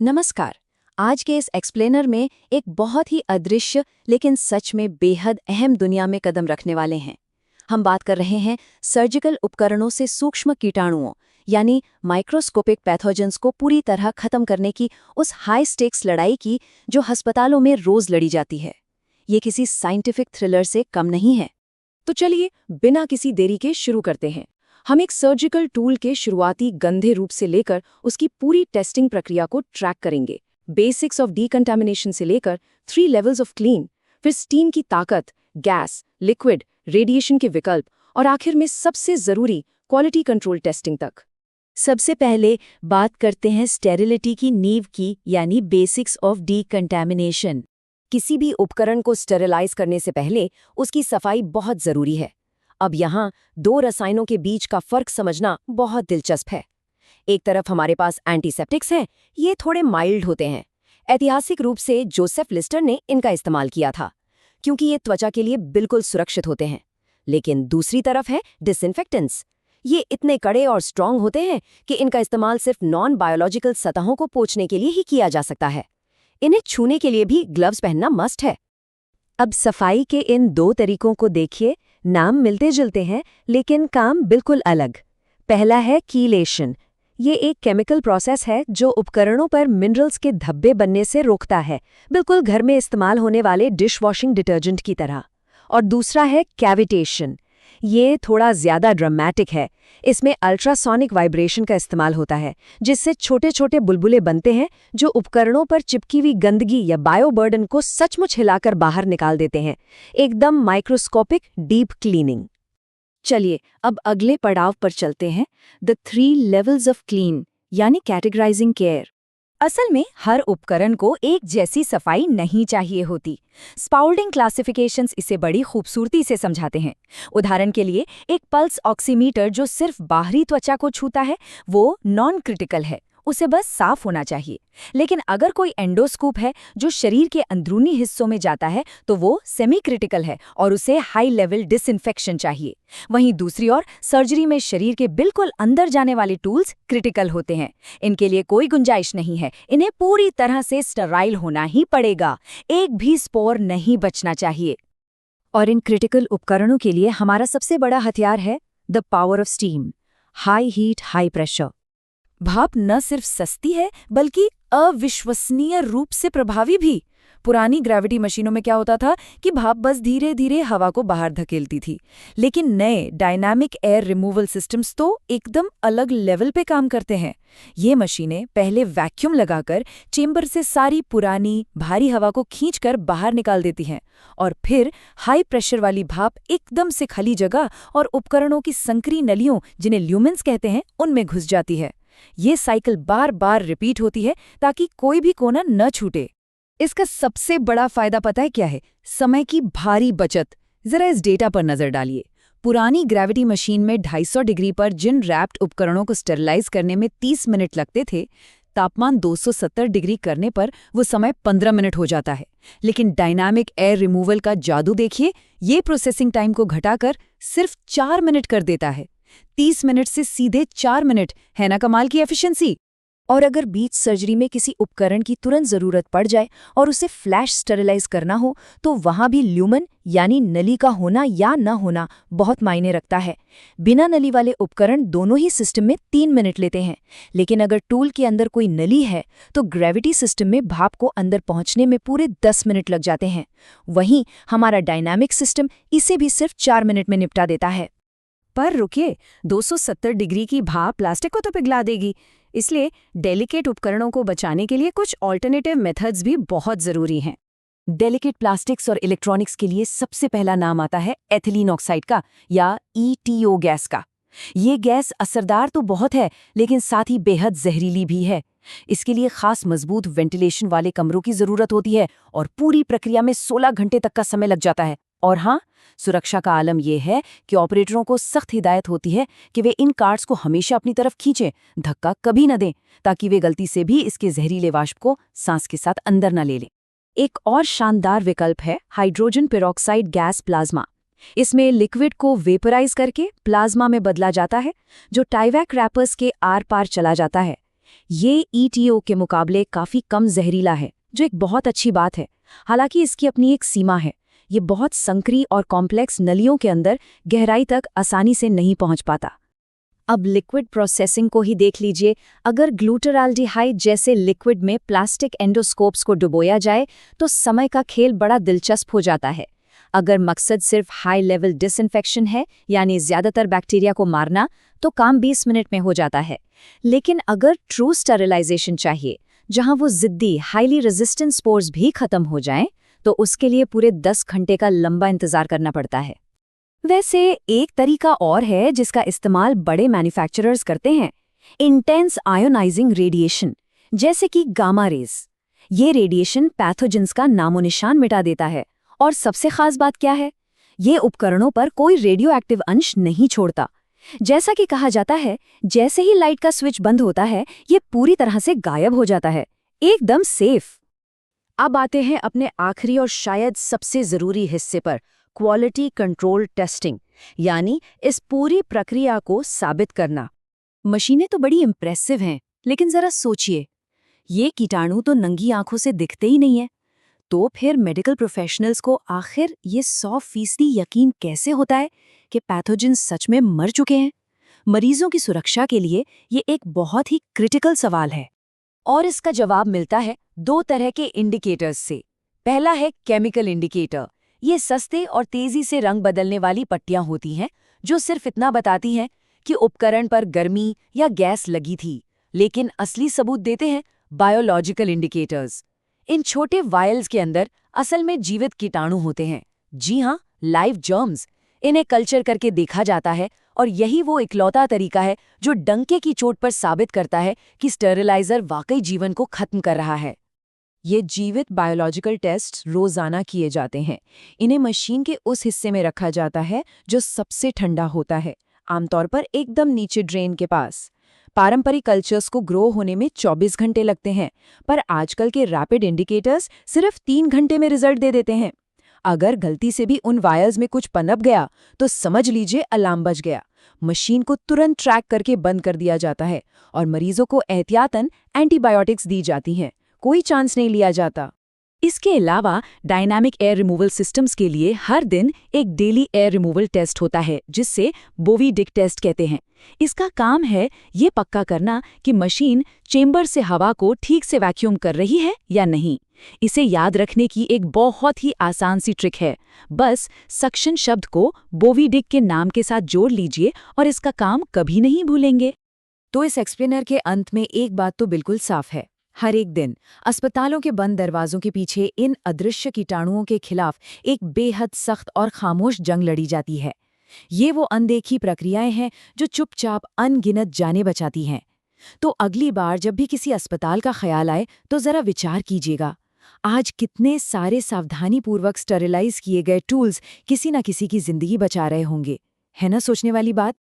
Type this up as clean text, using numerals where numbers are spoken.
नमस्कार। आज के इस एक्सप्लेनर में एक बहुत ही अदृश्य लेकिन सच में बेहद अहम दुनिया में कदम रखने वाले हैं। हम बात कर रहे हैं सर्जिकल उपकरणों से सूक्ष्म कीटाणुओं यानी माइक्रोस्कोपिक पैथोजेंस को पूरी तरह खत्म करने की उस हाई स्टेक्स लड़ाई की जो अस्पतालों में रोज लड़ी जाती है। ये किसी साइंटिफिक थ्रिलर से कम नहीं है। तो चलिए बिना किसी देरी के शुरू करते हैं। हम एक सर्जिकल टूल के शुरुआती गंधे रूप से लेकर उसकी पूरी टेस्टिंग प्रक्रिया को ट्रैक करेंगे। बेसिक्स ऑफ डीकंटामिनेशन से लेकर 3 लेवल्स ऑफ क्लीन, फिर स्टीम की ताकत, गैस, लिक्विड, रेडिएशन के विकल्प और आखिर में सबसे जरूरी क्वालिटी कंट्रोल टेस्टिंग तक। सबसे पहले बात करते हैं स्टेरिलिटी की नींव की यानी बेसिक्स ऑफ डीकंटामिनेशन। किसी भी उपकरण को स्टेरिलाइज करने से पहले उसकी सफाई बहुत जरूरी है। अब यहाँ 2 रसायनों के बीच का फर्क समझना बहुत दिलचस्प है। एक तरफ हमारे पास एंटीसेप्टिक्स हैं, ये थोड़े माइल्ड होते हैं। ऐतिहासिक रूप से जोसेफ लिस्टर ने इनका इस्तेमाल किया था क्योंकि ये त्वचा के लिए बिल्कुल सुरक्षित होते हैं। लेकिन दूसरी तरफ है डिसइंफेक्टेंट्स। ये इतने कड़े और स्ट्रांग होते हैं कि इनका इस्तेमाल सिर्फ नॉन बायोलॉजिकल सतहों को पोंछने के लिए ही किया जा सकता है। इन्हें छूने के लिए भी ग्लव्स पहनना मस्ट है। अब सफाई के इन 2 तरीकों को देखिए। नाम मिलते जुलते हैं लेकिन काम बिल्कुल अलग। पहला है कीलेशन। ये एक केमिकल प्रोसेस है जो उपकरणों पर मिनरल्स के धब्बे बनने से रोकता है, बिल्कुल घर में इस्तेमाल होने वाले डिश वॉशिंग डिटर्जेंट की तरह। और दूसरा है कैविटेशन। ये थोड़ा ज्यादा ड्रामेटिक है। इसमें अल्ट्रासोनिक वाइब्रेशन का इस्तेमाल होता है जिससे छोटे छोटे बुलबुले बनते हैं जो उपकरणों पर चिपकी हुई गंदगी या बायोबर्डन को सचमुच हिलाकर बाहर निकाल देते हैं। एकदम माइक्रोस्कोपिक डीप क्लीनिंग। चलिए अब अगले पड़ाव पर चलते हैं, द 3 लेवल्स ऑफ क्लीन यानी कैटेगराइजिंग केयर। असल में हर उपकरण को एक जैसी सफाई नहीं चाहिए होती। स्पाउल्डिंग क्लासिफिकेशंस इसे बड़ी खूबसूरती से समझाते हैं। उदाहरण के लिए एक पल्स ऑक्सीमीटर जो सिर्फ बाहरी त्वचा को छूता है वो नॉन क्रिटिकल है, उसे बस साफ होना चाहिए। लेकिन अगर कोई एंडोस्कोप है जो शरीर के अंदरूनी हिस्सों में जाता है तो वो सेमी क्रिटिकल है और उसे हाई लेवल डिसइंफेक्शन चाहिए। वहीं दूसरी ओर सर्जरी में शरीर के बिल्कुल अंदर जाने वाले टूल्स क्रिटिकल होते हैं। इनके लिए कोई गुंजाइश नहीं है, इन्हें पूरी तरह से स्टराइल होना ही पड़ेगा। एक भी स्पोर नहीं बचना चाहिए। और इन क्रिटिकल उपकरणों के लिए हमारा सबसे बड़ा हथियार है the power of steam. High heat, high pressure. भाप न सिर्फ सस्ती है बल्कि अविश्वसनीय रूप से प्रभावी भी। पुरानी ग्रेविटी मशीनों में क्या होता था कि भाप बस धीरे धीरे हवा को बाहर धकेलती थी, लेकिन नए डायनामिक एयर रिमूवल सिस्टम्स तो एकदम अलग लेवल पे काम करते हैं। ये मशीनें पहले वैक्यूम लगाकर चेंबर से सारी पुरानी भारी हवा को खींचकर बाहर निकाल देती हैं और फिर हाई प्रेशर वाली भाप एकदम से खाली जगह और उपकरणों की संकरी नलियों, जिन्हें ल्यूमेंस कहते हैं, उनमें घुस जाती है। ये साइकिल बार बार रिपीट होती है ताकि कोई भी कोना न छूटे। इसका सबसे बड़ा फायदा पता है क्या है? समय की भारी बचत। जरा इस डेटा पर नजर डालिए। पुरानी ग्रेविटी मशीन में 250 डिग्री पर जिन रैप्ड उपकरणों को स्टेरिलाइज करने में 30 मिनट लगते थे, तापमान 270 डिग्री करने पर वो समय 15 मिनट हो जाता है। लेकिन डायनामिक एयर रिमूवल का जादू देखिए, ये प्रोसेसिंग टाइम को घटाकर सिर्फ 4 मिनट कर देता है। 30 मिनट से सीधे 4 मिनट, है ना कमाल की एफिशिएंसी। और अगर बीच सर्जरी में किसी उपकरण की तुरंत जरूरत पड़ जाए और उसे फ्लैश स्टेरिलाइज करना हो तो वहां भी ल्यूमन यानी नली का होना या न होना बहुत मायने रखता है। बिना नली वाले उपकरण दोनों ही सिस्टम में 3 मिनट लेते हैं, लेकिन अगर टूल के अंदर कोई नली है तो ग्रेविटी सिस्टम में भाप को अंदर पहुंचने में पूरे 10 मिनट लग जाते हैं। वहीं हमारा डायनामिक सिस्टम इसे भी सिर्फ 4 मिनट में निपटा देता है। पर रुकिए, 270 डिग्री की भाप प्लास्टिक को तो पिघला देगी, इसलिए डेलिकेट उपकरणों को बचाने के लिए कुछ ऑल्टरनेटिव मेथड्स भी बहुत जरूरी हैं। डेलिकेट प्लास्टिक्स और इलेक्ट्रॉनिक्स के लिए सबसे पहला नाम आता है एथिलीन ऑक्साइड का या ETO गैस का। ये गैस असरदार तो बहुत है लेकिन साथ ही बेहद जहरीली भी है। इसके लिए खास मजबूत वेंटिलेशन वाले कमरों की जरूरत होती है और पूरी प्रक्रिया में 16 घंटे तक का समय लग जाता है। और हाँ, सुरक्षा का आलम यह है कि ऑपरेटरों को सख्त हिदायत होती है कि वे इन कार्ड्स को हमेशा अपनी तरफ खींचें, धक्का कभी न दें, ताकि वे गलती से भी इसके जहरीले वाष्प को सांस के साथ अंदर न ले लें। एक और शानदार विकल्प है हाइड्रोजन पेरोक्साइड गैस प्लाज्मा। इसमें लिक्विड को वेपराइज करके प्लाज्मा में बदला जाता है जो टाइवैक रैपर्स के आर पार चला जाता है। ये ETO के मुकाबले काफ़ी कम जहरीला है, जो एक बहुत अच्छी बात है। हालांकि इसकी अपनी एक सीमा है। ये बहुत संकरी और कॉम्प्लेक्स नलियों के अंदर गहराई तक आसानी से नहीं पहुंच पाता। अब लिक्विड प्रोसेसिंग को ही देख लीजिए। अगर ग्लूटराल्डिहाइड जैसे लिक्विड में प्लास्टिक एंडोस्कोप्स को डुबोया जाए तो समय का खेल बड़ा दिलचस्प हो जाता है। अगर मकसद सिर्फ हाई लेवल डिसइंफेक्शन है, यानी ज्यादातर बैक्टीरिया को मारना, तो काम 20 मिनट में हो जाता है। लेकिन अगर ट्रू स्टरलाइजेशन चाहिए, जहां वो जिद्दी हाईली रेजिस्टेंट स्पोर्स भी खत्म हो जाएं, तो उसके लिए पूरे 10 घंटे का लंबा इंतजार करना पड़ता है। वैसे एक तरीका और है जिसका इस्तेमाल बड़े मैन्युफैक्चरर्स करते हैं, इंटेंस आयोनाइजिंग रेडिएशन, जैसे कि गामा रेज। ये रेडिएशन पैथोजेंस का नामो निशान मिटा देता है। और सबसे खास बात क्या है, ये उपकरणों पर कोई रेडियो एक्टिव अंश नहीं छोड़ता। जैसा कि कहा जाता है, जैसे ही लाइट का स्विच बंद होता है, ये पूरी तरह से गायब हो जाता है, एकदम सेफ। अब आते हैं अपने आखिरी और शायद सबसे जरूरी हिस्से पर, क्वालिटी कंट्रोल टेस्टिंग, यानी इस पूरी प्रक्रिया को साबित करना। मशीनें तो बड़ी इंप्रेसिव हैं, लेकिन जरा सोचिए, ये कीटाणु तो नंगी आंखों से दिखते ही नहीं है। तो फिर मेडिकल प्रोफेशनल्स को आखिर ये 100% यकीन कैसे होता है कि पैथोजन सच में मर चुके हैं? मरीजों की सुरक्षा के लिए ये एक बहुत ही क्रिटिकल सवाल है। और इसका जवाब मिलता है 2 तरह के इंडिकेटर्स से। पहला है केमिकल इंडिकेटर। ये सस्ते और तेजी से रंग बदलने वाली पट्टियां होती हैं, जो सिर्फ इतना बताती हैं कि उपकरण पर गर्मी या गैस लगी थी, लेकिन असली सबूत देते हैं बायोलॉजिकल इंडिकेटर्स। इन छोटे वायल्स के अंदर असल में जीवित कीटाणु होते हैं। जी हाँ, लाइव जर्म्स। इन्हें कल्चर करके देखा जाता है, और यही वो इकलौता तरीका है जो डंके की चोट पर साबित करता है कि स्टेरिलाइजर वाकई जीवन को खत्म कर रहा है। ये जीवित बायोलॉजिकल टेस्ट रोजाना किए जाते हैं। इन्हें मशीन के उस हिस्से में रखा जाता है जो सबसे ठंडा होता है, आमतौर पर एकदम नीचे ड्रेन के पास। पारंपरिक कल्चर्स को ग्रो होने में 24 घंटे लगते हैं, पर आजकल के रैपिड इंडिकेटर्स सिर्फ 3 घंटे में रिजल्ट दे देते हैं। अगर गलती से भी उन वायर्स में कुछ पनप गया तो समझ लीजिए अलार्म बज गया। मशीन को तुरंत ट्रैक करके बंद कर दिया जाता है और मरीजों को एहतियातन एंटीबायोटिक्स दी जाती हैं। कोई चांस नहीं लिया जाता। इसके अलावा डायनामिक एयर रिमूवल सिस्टम्स के लिए हर दिन एक डेली एयर रिमूवल टेस्ट होता है, जिससे बोवी-डिक टेस्ट कहते हैं। इसका काम है ये पक्का करना कि मशीन चेंबर से हवा को ठीक से वैक्यूम कर रही है या नहीं। इसे याद रखने की एक बहुत ही आसान सी ट्रिक है। बस सक्शन शब्द को बोवी-डिक के नाम के साथ जोड़ लीजिए और इसका काम कभी नहीं भूलेंगे। तो इस एक्सप्लेनर के अंत में एक बात तो बिल्कुल साफ है, हर एक दिन अस्पतालों के बंद दरवाजों के पीछे इन अदृश्य कीटाणुओं के खिलाफ एक बेहद सख्त और खामोश जंग लड़ी जाती है। ये वो अनदेखी प्रक्रियाएं हैं जो चुपचाप अनगिनत जानें बचाती हैं। तो अगली बार जब भी किसी अस्पताल का ख्याल आए तो जरा विचार कीजिएगा, आज कितने सारे सावधानीपूर्वक स्टरलाइज किए गए टूल्स किसी न किसी की जिंदगी बचा रहे होंगे। है ना सोचने वाली बात?